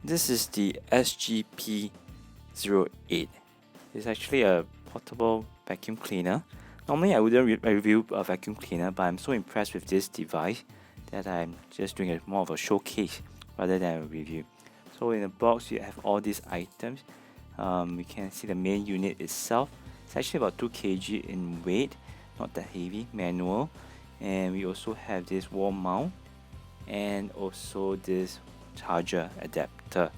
This is the SGP08. It's actually a portable vacuum cleaner. Normally I wouldn't review a vacuum cleaner, but I'm so impressed with this device that I'm just doing more of a showcase rather than a review. So in the box you have all these items. You can see the main unit itself. It's actually about 2 kg in weight, not that heavy, manual. And we also have this wall mount and also this charger adapter.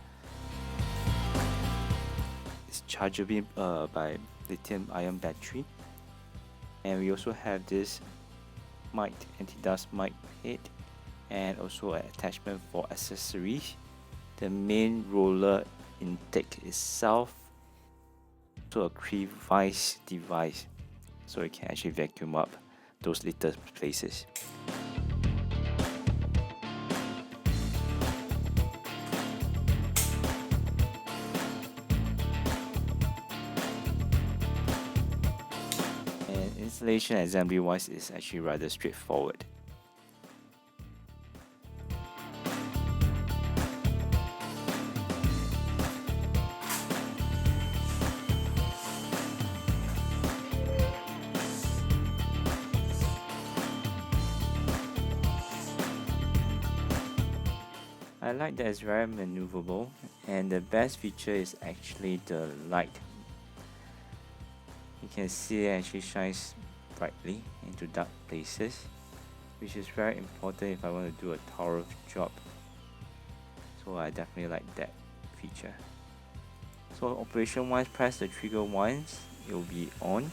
It's chargeable by lithium-ion battery, and we also have this mic, anti-dust mic head, and also an attachment for accessories. The main roller intake itself, so a crevice device, so it can actually vacuum up those little places. Installation assembly wise is actually rather straightforward. I like that it's very maneuverable, and the best feature is actually the light. You can see it actually shines brightly into dark places, which is very important if I want to do a thorough job. So I definitely like that feature. So operation wise, press the trigger once, it will be on,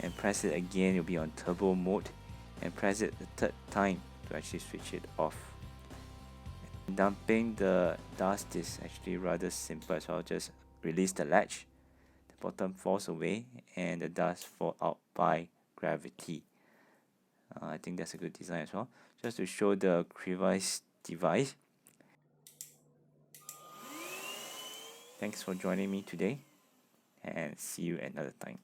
and press it again, it will be on turbo mode, and press it the third time to actually switch it off. Dumping the dust is actually rather simple, so I'll just release the latch. The bottom falls away and the dust falls out by gravity. I think that's a good design as well. Just to show the crevice device. Thanks for joining me today, and see you another time.